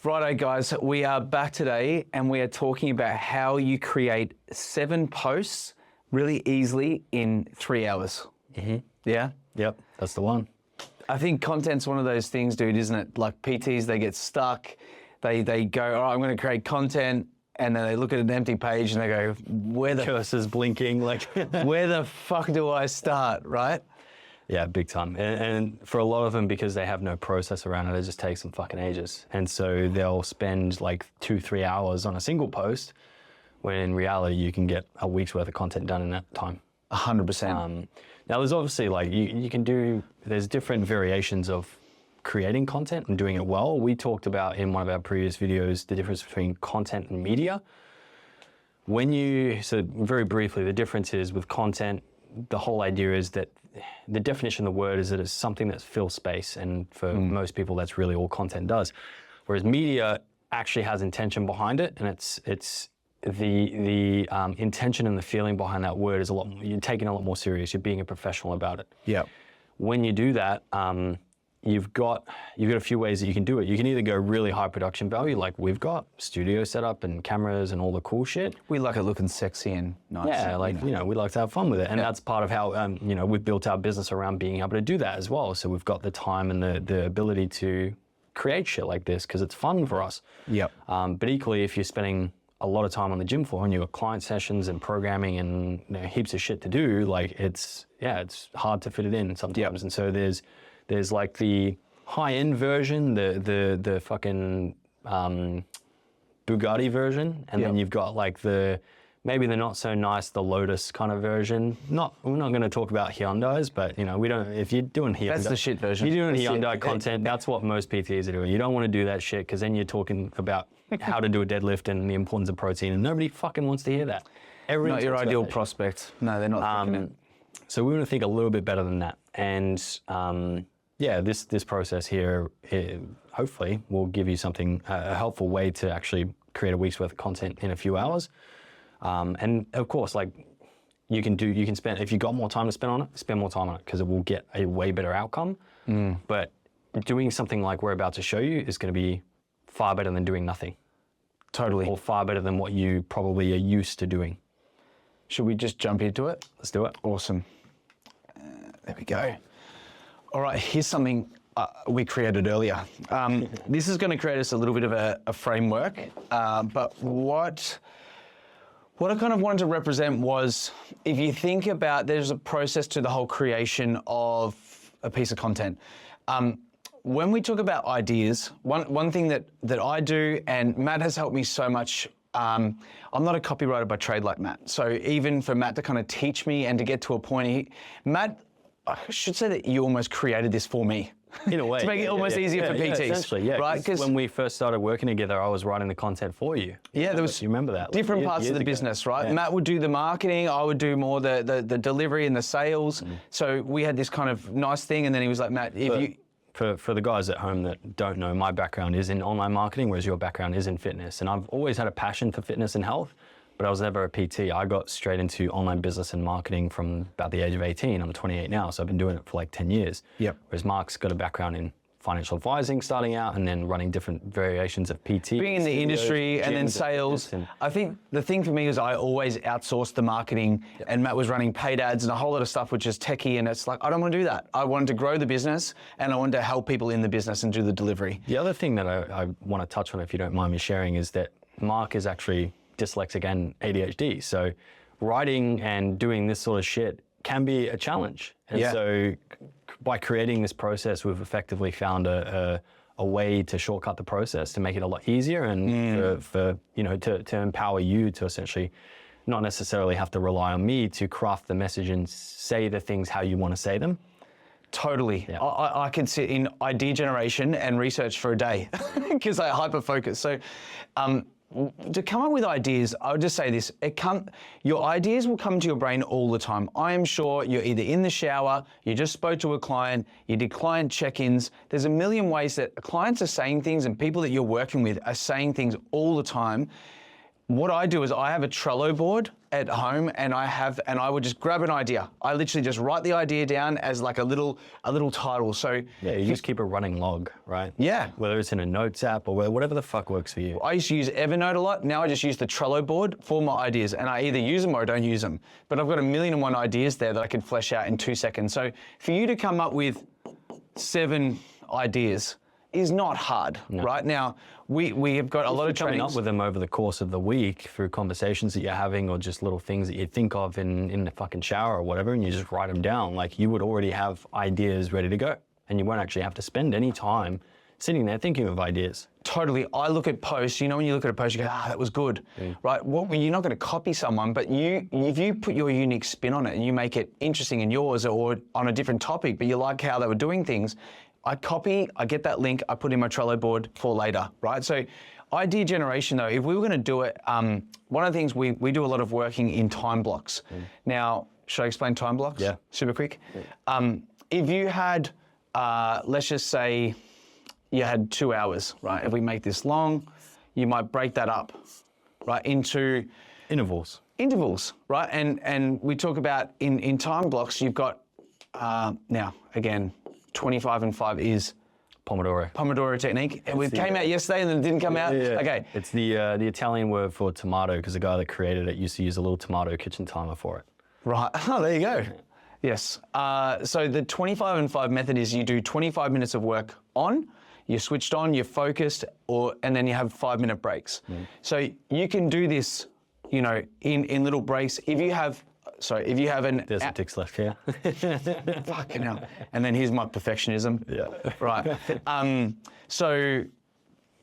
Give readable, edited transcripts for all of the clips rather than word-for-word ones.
Righto, guys, we are back today and we are talking about how you create 7 posts really easily in 3 hours. Mm-hmm. Yeah? Yep, that's the one. I think content's one of those things, dude, isn't it? Like PTs, they get stuck. They go, all right, I'm going to create content. And then they look at an empty page and they go, where the Cursor's blinking, like where the fuck do I start, right? Yeah, big time. And for a lot of them, because they have no process around it, it just takes them fucking ages. And so they'll spend like 2-3 hours on a single post, when in reality you can get a week's worth of content done in that time. 100%. Now there's obviously like, you can do, there's different variations of creating content and doing it well. We talked about in one of our previous videos, the difference between content and media. So very briefly, the difference is with content, the whole idea is that the definition of the word is that it's something that fills space, and for most people, that's really all content does. Whereas media actually has intention behind it, and it's the intention and the feeling behind that word is a lot. You're taking it a lot more serious. You're being a professional about it. Yeah. When you do that, you've got a few ways that you can do it. You can either go really high production value, like we've got studio setup and cameras and all the cool shit. We like it looking sexy and nice. Yeah, like, we like to have fun with it. And that's part of how, we've built our business around being able to do that as well. So we've got the time and the ability to create shit like this because it's fun for us. Yep. But equally, if you're spending a lot of time on the gym floor and you've got client sessions and programming and heaps of shit to do, like it's hard to fit it in sometimes. Yep. And so there's like the high-end version, the fucking Bugatti version, and then you've got like maybe the not so nice, the Lotus kind of version. We're not going to talk about Hyundais, but we don't. If you're doing Hyundai, that's the shit version. If you're doing Hyundai content, that's what most PTs are doing. You don't want to do that shit because then you're talking about how to do a deadlift and the importance of protein, and nobody fucking wants to hear that. Everyone not your ideal prospect. No, they're not thinking it. So we want to think a little bit better than that, and this process here hopefully will give you something, a helpful way to actually create a week's worth of content in a few hours. And of course, like you can spend, if you've got more time to spend on it, spend more time on it because it will get a way better outcome. But doing something like we're about to show you is going to be far better than doing nothing. Totally. Or far better than what you probably are used to doing. Should we just jump into it? Let's do it. Awesome. There we go. All right, here's something we created earlier. This is going to create us a little bit of a framework, but what I kind of wanted to represent was, if you think about, there's a process to the whole creation of a piece of content. When we talk about ideas, one thing that I do, and Matt has helped me so much. I'm not a copywriter by trade like Matt. So even for Matt to kind of teach me and to get to a point, Matt, I should say that you almost created this for me. In a way. To make it almost easier for PTs. Essentially, yeah. Right? Because when we first started working together, I was writing the content for you. Yeah, there was you remember that? Different parts of the business, right? Yeah. Matt would do the marketing, I would do more the delivery and the sales. So we had this kind of nice thing, and then he was like, Matt, For the guys at home that don't know, my background is in online marketing, whereas your background is in fitness. And I've always had a passion for fitness and health, but I was never a PT. I got straight into online business and marketing from about the age of 18. I'm 28 now, so I've been doing it for like 10 years. Yep. Whereas Mark's got a background in financial advising starting out and then running different variations of PT. Being in the industry and then sales. I think the thing for me is I always outsourced the marketing, and Matt was running paid ads and a whole lot of stuff which is techie, and it's like, I don't want to do that. I wanted to grow the business and I wanted to help people in the business and do the delivery. The other thing that I want to touch on, if you don't mind me sharing, is that Mark is actually dyslexic and ADHD. So writing and doing this sort of shit can be a challenge. And so by creating this process, we've effectively found a way to shortcut the process to make it a lot easier and to empower you to essentially not necessarily have to rely on me to craft the message and say the things how you want to say them. Totally. Yeah. I can sit in idea generation and research for a day because I hyper-focus. So to come up with ideas, I would just say this, your ideas will come to your brain all the time. I am sure you're either in the shower, you just spoke to a client, you did client check-ins. There's a million ways that clients are saying things and people that you're working with are saying things all the time. what I do is I have a Trello board at home, and I would just grab an idea. I literally just write the idea down as like a little title. So Yeah, you just keep a running log, right? Yeah. Whether it's in a notes app or whatever the fuck works for you. I used to use Evernote a lot. Now I just use the Trello board for my ideas, and I either use them or I don't use them. But I've got 1,000,001 ideas there that I can flesh out in 2 seconds. So for you to come up with 7 ideas is not hard, right? Now, we have got a lot of Coming trainings. up with them over the course of the week through conversations that you're having or just little things that you think of in the fucking shower or whatever, and you just write them down. Like, you would already have ideas ready to go, and you won't actually have to spend any time sitting there thinking of ideas. Totally. I look at posts, when you look at a post, you go, that was good, right? You're not going to copy someone, but if you put your unique spin on it and you make it interesting in yours or on a different topic, but you like how they were doing things, I copy, I get that link, I put in my Trello board for later, right? So idea generation though, if we were going to do it, one of the things we do a lot of working in time blocks. Now, should I explain time blocks? Yeah. Super quick. If you had, let's just say you had 2 hours, right? If we make this long, you might break that up, right, into Intervals. right? And we talk about in time blocks, you've got, now, again, 25 and 5 is Pomodoro technique. It came out yesterday and then it didn't come out. Yeah. Okay. It's the Italian word for tomato, because the guy that created it used to use a little tomato kitchen timer for it. Right. Oh, there you go. Yes. So the 25 and 5 method is you do 25 minutes of work on, you're switched on, you're focused, and then you have 5-minute breaks. So you can do this, in little breaks. If you have an... There's some ticks left here. Fucking hell. And then here's my perfectionism. Yeah. Right. So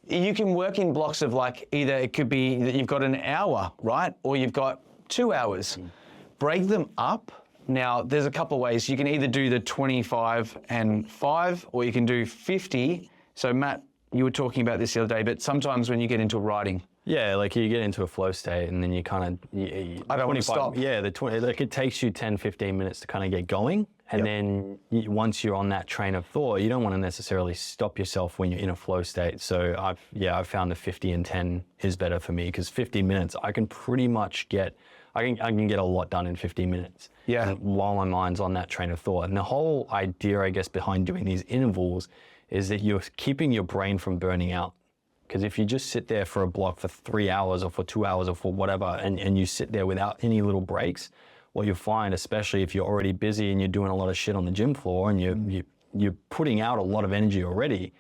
you can work in blocks of like, either it could be that you've got an hour, right? Or you've got 2 hours. Break them up. Now, there's a couple of ways. You can either do the 25 and 5, or you can do 50. So Matt, you were talking about this the other day, but sometimes when you get into writing, Yeah, like you get into a flow state and then you kind of... I don't want to stop. Yeah, it takes you 10, 15 minutes to kind of get going. And then once you're on that train of thought, you don't want to necessarily stop yourself when you're in a flow state. So I've found the 50 and 10 is better for me, because 15 minutes, I can pretty much I can get a lot done in 15 minutes. Yeah. While my mind's on that train of thought. And the whole idea, I guess, behind doing these intervals is that you're keeping your brain from burning out. Because if you just sit there for a block for 3 hours or for 2 hours or for whatever, and you sit there without any little breaks, what you'll find, especially if you're already busy and you're doing a lot of shit on the gym floor and you're putting out a lot of energy already,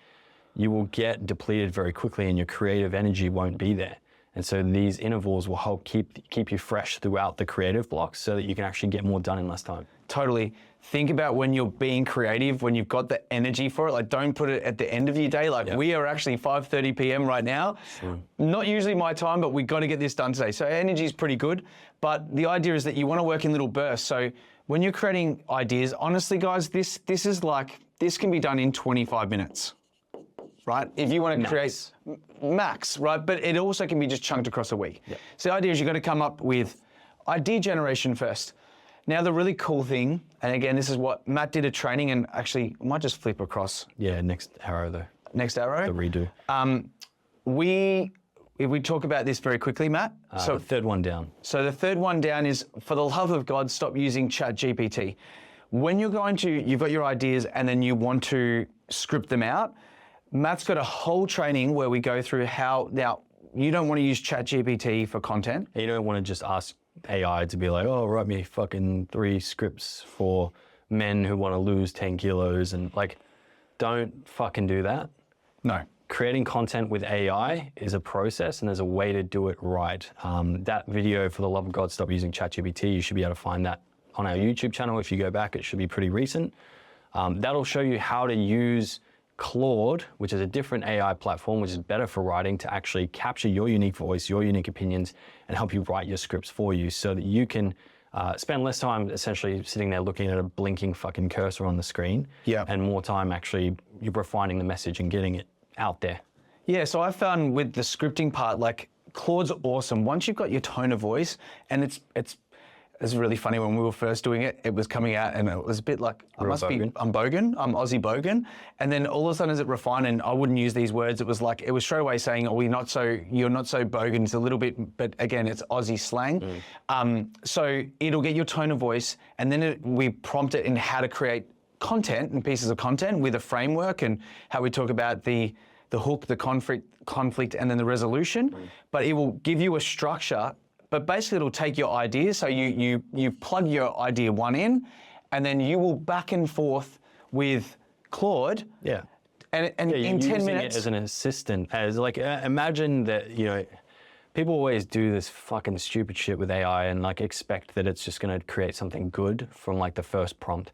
you will get depleted very quickly and your creative energy won't be there. And so these intervals will help keep you fresh throughout the creative blocks so that you can actually get more done in less time. Totally. Think about when you're being creative, when you've got the energy for it. Like, don't put it at the end of your day. Like, we are actually 5:30 p.m. right now. Not usually my time, but we've got to get this done today. So energy is pretty good. But the idea is that you want to work in little bursts. So when you're creating ideas, honestly, guys, this can be done in 25 minutes. Right? If you want to create max, right? But it also can be just chunked across a week. So the idea is you've got to come up with idea generation first. Now, the really cool thing, and again, this is what Matt did a training, and actually, I might just flip across. Yeah, next arrow though. Next arrow. The redo. If we talk about this very quickly, Matt. So the third one down. So the third one down is, for the love of God, stop using ChatGPT. When you've got your ideas and then you want to script them out, Matt's got a whole training where we go through how, now, you don't want to use ChatGPT for content. You don't want to just ask AI to be like, oh, write me fucking 3 scripts for men who want to lose 10 kilos, and like, don't fucking do that. No. Creating content with AI is a process, and there's a way to do it right. That video, for the love of God, stop using ChatGPT, you should be able to find that on our YouTube channel. If you go back, it should be pretty recent. That'll show you how to use Claude, which is a different AI platform, which is better for writing, to actually capture your unique voice, your unique opinions, and help you write your scripts for you so that you can spend less time essentially sitting there looking at a blinking fucking cursor on the screen, and more time actually you're refining the message and getting it out there. Yeah, so I found with the scripting part, like, Claude's awesome. Once you've got your tone of voice, and it's It's really funny when we were first doing it, it was coming out and it was a bit like, I'm Bogan, I'm Aussie Bogan. And then all of a sudden as it refined, and I wouldn't use these words, it was straight away saying, oh, you're not so Bogan. It's a little bit, but again, it's Aussie slang. So it'll get your tone of voice, and then we prompt it in how to create content and pieces of content with a framework, and how we talk about the hook, the conflict, and then the resolution. But it will give you a structure. But basically, it'll take your idea. So you plug your idea one in, and then you will back and forth with Claude. Yeah. And in 10 minutes. It as an assistant, as like, imagine that, people always do this fucking stupid shit with AI and like expect that it's just going to create something good from like the first prompt.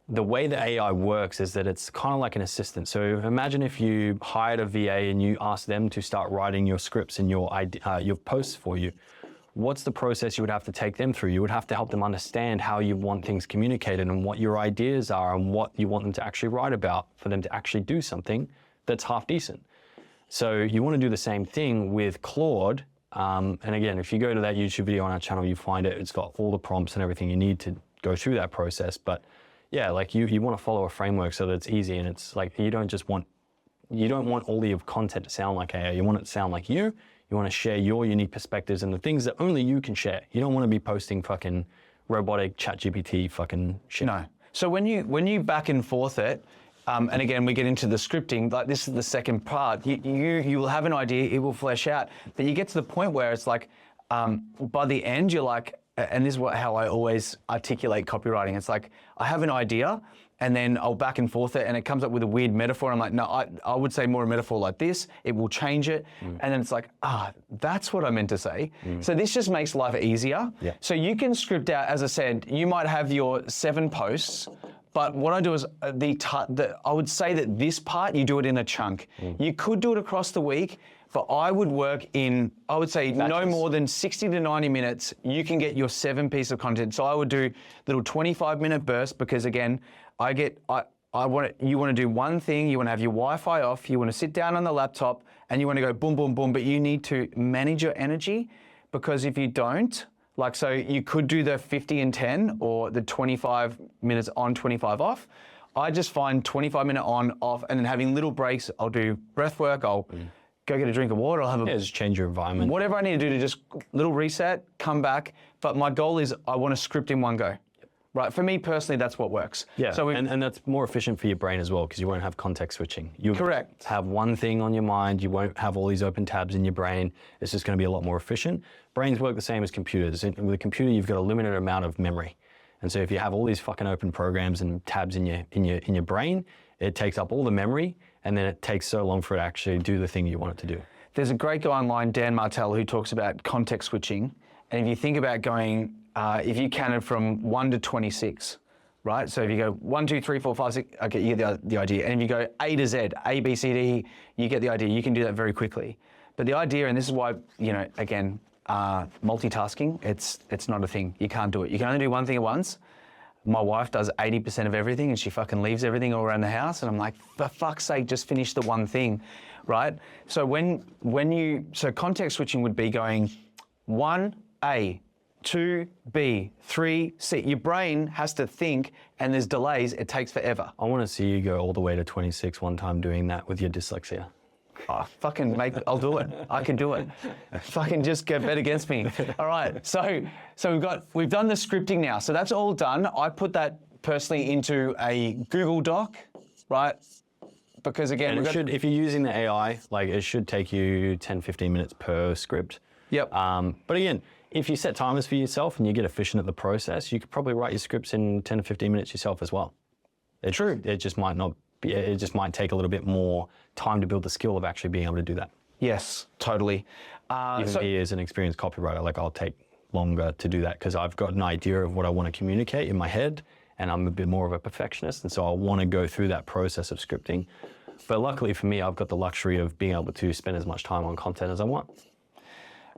The way that AI works is that it's kind of like an assistant. So imagine if you hired a VA and you asked them to start writing your scripts and your posts for you. What's the process you would have to take them through? You would have to help them understand how you want things communicated and what your ideas are and what you want them to actually write about for them to actually do something that's half decent. So you want to do the same thing with Claude. And again, if you go to that YouTube video on our channel, you find it. It's got all the prompts and everything you need to go through that process. But yeah, like you want to follow a framework so that it's easy, and it's like you don't want all your content to sound like AI. You want it to sound like you. You want to share your unique perspectives and the things that only you can share. You don't want to be posting fucking robotic ChatGPT fucking shit. No. So when you back and forth it, and again, we get into the scripting, like this is the second part, you will have an idea, it will flesh out. Then you get to the point where it's like, by the end, you're like, and this is how I always articulate copywriting. It's like, I have an idea, and then I'll back and forth it, and it comes up with a weird metaphor. I'm like, no, I would say more a metaphor like this. It will change it. And then it's like, that's what I meant to say. So this just makes life easier. Yeah. So you can script out, as I said, you might have your 7 posts, but what I do is I would say that this part, you do it in a chunk. You could do it across the week, but I would work in, I would say no more than 60 to 90 minutes, you can get your 7 pieces of content. So I would do little 25-minute bursts, because again, you want to do one thing, you want to have your Wi-Fi off, you want to sit down on the laptop, and you want to go boom, boom, boom, but you need to manage your energy, because if you don't, like, so you could do the 50 and 10 or the 25 minutes on, 25 off. I just find 25-minute on, off, and then having little breaks. I'll do breath work, I'll go get a drink of water, I'll have just change your environment. Whatever I need to do to just little reset, come back. But my goal is I want to script in one go. Right, for me personally, that's what works. Yeah, so and that's more efficient for your brain as well, because you won't have context switching. You Correct. have one thing on your mind, you won't have all these open tabs in your brain. It's just going to be a lot more efficient. Brains work the same as computers. With a computer, you've got a limited amount of memory. And so if you have all these fucking open programs and tabs in your brain, it takes up all the memory, and then it takes so long for it to actually do the thing you want it to do. There's a great guy online, Dan Martell, who talks about context switching. And if you think about going, if you counted from 1 to 26, right? So if you go 1, 2, 3, 4, 5, 6, okay, you get the idea. And if you go A to Z, A, B, C, D, you get the idea. You can do that very quickly. But the idea, and this is why, again, multitasking, it's not a thing. You can't do it. You can only do one thing at once. My wife does 80% of everything, and she fucking leaves everything all around the house. And I'm like, for fuck's sake, just finish the one thing, right? So so context switching would be going 1, A, 2, B, 3, C. Your brain has to think, and there's delays. It takes forever. I want to see you go all the way to 26 one time doing that with your dyslexia. Oh, fucking mate, I'll do it. I can do it. Fucking just go bet against me. All right. So we've done the scripting now. So that's all done. I put that personally into a Google Doc, right? Because again, if you're using the AI, like it should take you 10, 15 minutes per script. Yep. But again, if you set timers for yourself and you get efficient at the process, you could probably write your scripts in 10 to 15 minutes yourself as well. True. It just might not be, it just might take a little bit more time to build the skill of actually being able to do that. Yes, totally. Even me as an experienced copywriter, like I'll take longer to do that because I've got an idea of what I want to communicate in my head, and I'm a bit more of a perfectionist, and so I want to go through that process of scripting. But luckily for me, I've got the luxury of being able to spend as much time on content as I want.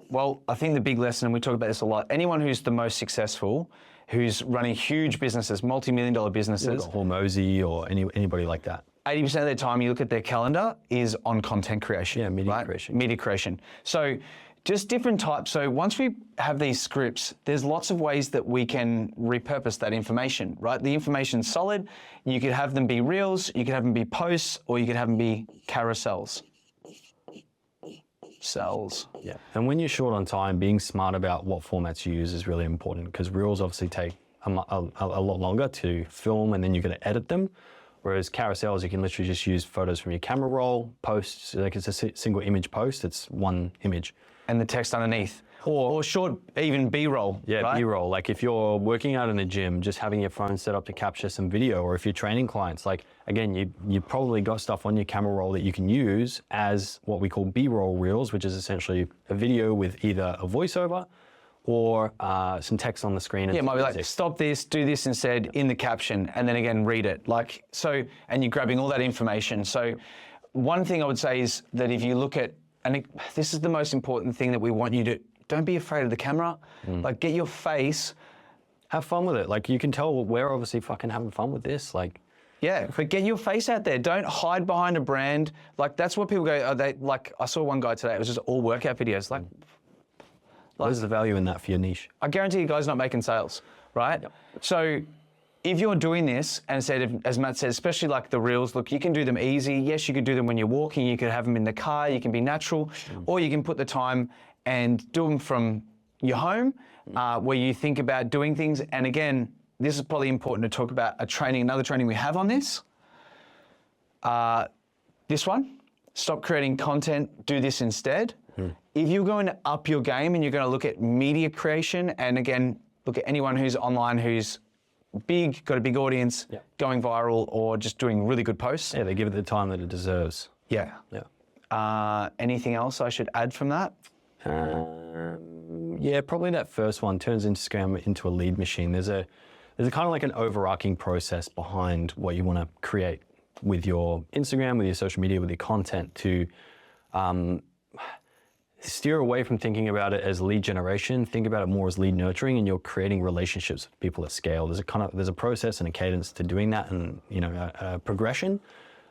Well, I think the big lesson, and we talk about this a lot, anyone who's the most successful, who's running huge businesses, multi-million-dollar businesses. Hormozy or anybody like that. 80% of their time, you look at their calendar, is on content creation. Yeah, media right? creation. Media creation. So just different types. So once we have these scripts, there's lots of ways that we can repurpose that information, right? The information's solid. You could have them be reels, you could have them be posts, or you could have them be carousels. Cells. Yeah. And when you're short on time, being smart about what formats you use is really important, because reels obviously take a lot longer to film, and then you're going to edit them. Whereas carousels, you can literally just use photos from your camera roll, posts, like it's a single image post, it's one image. And the text underneath. Or short, even B-roll. Yeah, right? B-roll. Like if you're working out in a gym, just having your phone set up to capture some video, or if you're training clients, like again, you probably got stuff on your camera roll that you can use as what we call B-roll reels, which is essentially a video with either a voiceover or some text on the screen. Yeah, it might be like, stop this, do this instead in the caption, and then again, read it. Like, so, and you're grabbing all that information. So one thing I would say is that if you look at, and this is the most important thing that we want you to, don't be afraid of the camera. Like, get your face. Have fun with it. Like, you can tell we're obviously fucking having fun with this. Like, yeah, but get your face out there. Don't hide behind a brand. Like, that's what people go, are they, like, I saw one guy today, it was just all workout videos. Like, where's the value in that for your niche? I guarantee you guys not making sales, right? Yep. So if you're doing this, and as Matt said, especially like the reels, look, you can do them easy. Yes, you could do them when you're walking. You could have them in the car. You can be natural, or you can put the time and do them from your home, where you think about doing things. And again, this is probably important to talk about another training we have on this. This one, stop creating content, do this instead. If you're going to up your game and you're going to look at media creation, and again, look at anyone who's online who's big, got a big audience, going viral, or just doing really good posts. Yeah, they give it the time that it deserves. Yeah. Anything else I should add from that? Yeah, probably that first one turns Instagram into a lead machine. There's a kind of like an overarching process behind what you want to create with your Instagram, with your social media, with your content to steer away from thinking about it as lead generation. Think about it more as lead nurturing, and you're creating relationships with people at scale. There's a process and a cadence to doing that, and a progression.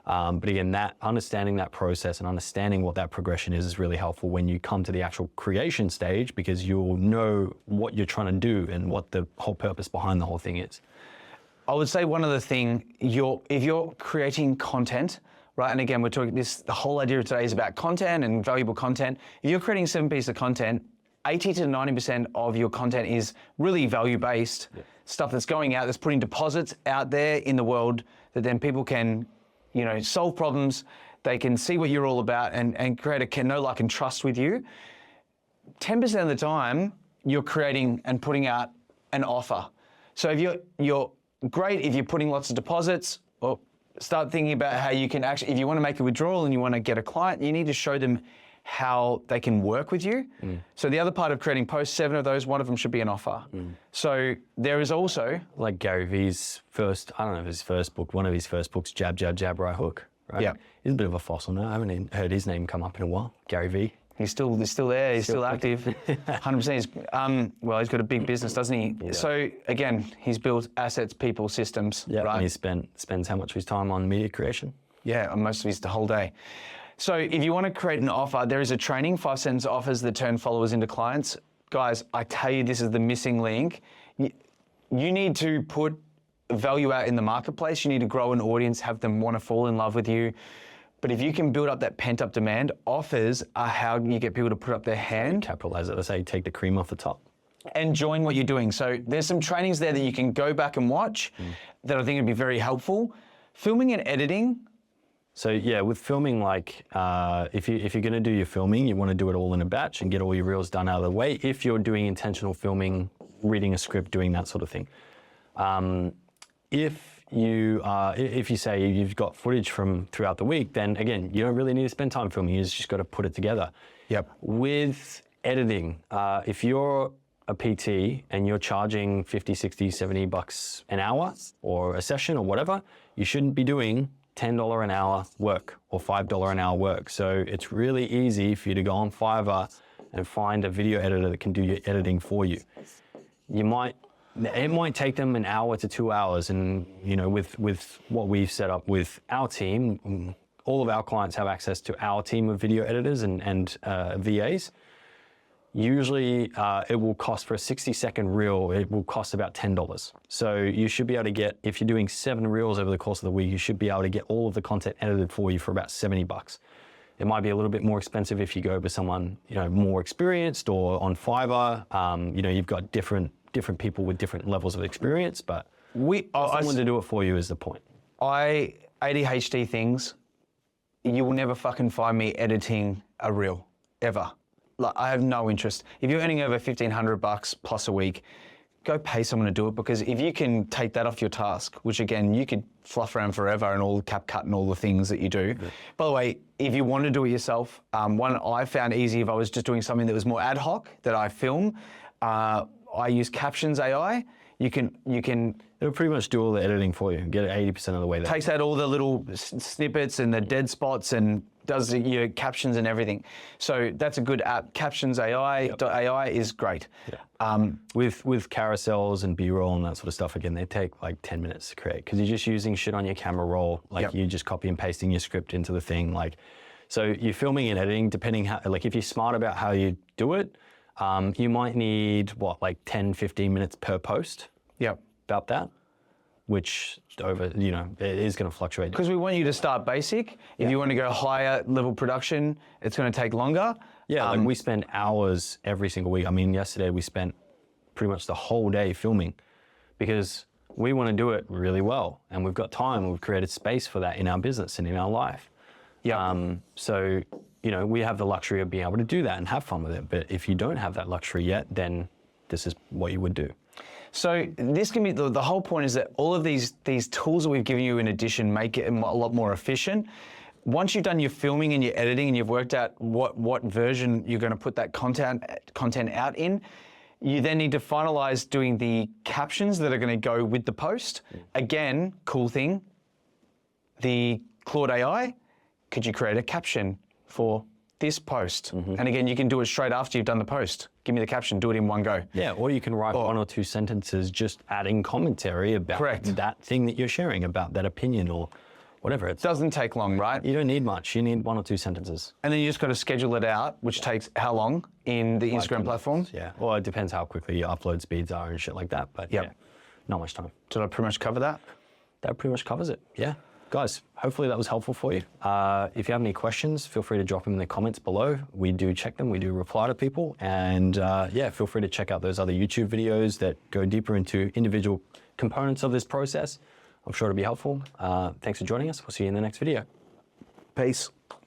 But again, understanding that process and understanding what that progression is really helpful when you come to the actual creation stage, because you'll know what you're trying to do and what the whole purpose behind the whole thing is. I would say one other thing, if you're creating content, right, and again, we're talking the whole idea of today is about content and valuable content. If you're creating 7 pieces of content, 80 to 90% of your content is really value-based, stuff that's going out, that's putting deposits out there in the world that then people can solve problems, they can see what you're all about and create a know, like, and trust with you. 10% of the time, you're creating and putting out an offer. So if you're great if you're putting lots of deposits, or start thinking about how you can actually, if you want to make a withdrawal and you want to get a client, you need to show them how they can work with you. So the other part of creating posts, 7 of those, 1 of them should be an offer. So there is also... Like Gary Vee's first, I don't know if his first book, one of his first books, Jab, Jab, Jab, Right Hook, right? Yeah. He's a bit of a fossil now. I haven't heard his name come up in a while, Gary Vee. He's still there, he's still active, 100%. He's got a big business, doesn't he? Yeah. So again, he's built assets, people, systems, right? And he spends how much of his time on media creation? Yeah, most of his the whole day. So if you want to create an offer, there is a training, 5-sentence offers that turn followers into clients. Guys, I tell you, this is the missing link. You need to put value out in the marketplace. You need to grow an audience, have them want to fall in love with you. But if you can build up that pent-up demand, offers are how you get people to put up their hand. Capitalize it. Let's say take the cream off the top. And join what you're doing. So there's some trainings there that you can go back and watch that I think would be very helpful. Filming and editing. So yeah, with filming, like if you're going to do your filming, you want to do it all in a batch and get all your reels done out of the way. If you're doing intentional filming, reading a script, doing that sort of thing. If you say you've got footage from throughout the week, then again, you don't really need to spend time filming. You just got to put it together. Yep. With editing, if you're a PT and you're charging 50, 60, 70 bucks an hour or a session or whatever, you shouldn't be doing $10 an hour work or $5 an hour work. So it's really easy for you to go on Fiverr and find a video editor that can do your editing for you. It might take them an hour to 2 hours, and with what we've set up with our team, all of our clients have access to our team of video editors and VAs. Usually it will cost for a 60-second reel, it will cost about $10. So you should be able to get, if you're doing 7 reels over the course of the week, you should be able to get all of the content edited for you for about $70. It might be a little bit more expensive if you go with someone, more experienced, or on Fiverr. You've got different people with different levels of experience, but someone to do it for you is the point. ADHD things, you will never fucking find me editing a reel, ever. Like, I have no interest. If you're earning over $1,500 plus a week, go pay someone to do it, because if you can take that off your task, which again, you could fluff around forever and all the CapCut and all the things that you do. Yeah. By the way, if you want to do it yourself, one I found easy if I was just doing something that was more ad hoc, that I film, I use Captions AI. You can. It'll pretty much do all the editing for you and get it 80% of the way there. Takes out all the little snippets and the dead spots and does your captions and everything. So that's a good app. Captions AI is great. Yeah. With carousels and B-roll and that sort of stuff, again, they take like 10 minutes to create, because you're just using shit on your camera roll. Like you just copy and pasting your script into the thing. So you're filming and editing, depending how, if you're smart about how you do it, you might need 10, 15 minutes per post. Yep. About that, which it is going to fluctuate. Because we want you to start basic. If you want to go higher level production, it's going to take longer. Yeah, we spend hours every single week. I mean, yesterday we spent pretty much the whole day filming, because we want to do it really well, and we've got time. We've created space for that in our business and in our life. Yeah. So we have the luxury of being able to do that and have fun with it. But if you don't have that luxury yet, then this is what you would do. So this can be, the whole point is that all of these tools that we've given you in addition make it a lot more efficient. Once you've done your filming and your editing and you've worked out what version you're going to put that content out in, you then need to finalize doing the captions that are going to go with the post. Again, cool thing, the Claude AI, could you create a caption for this post? And again, you can do it straight after you've done the post. Give me the caption, do it in one go. Yeah, or you can write 1 or 2 sentences just adding commentary about that thing that you're sharing, about that opinion or whatever. It doesn't take long, right? You don't need much. You need 1 or 2 sentences. And then you just got to schedule it out, which takes how long in the Instagram platform? Yeah, well, it depends how quickly your upload speeds are and shit like that, but yeah, not much time. Did I pretty much cover that? That pretty much covers it, yeah. Guys, hopefully that was helpful for you. If you have any questions, feel free to drop them in the comments below. We do check them, we do reply to people. And feel free to check out those other YouTube videos that go deeper into individual components of this process. I'm sure it'll be helpful. Thanks for joining us. We'll see you in the next video. Peace.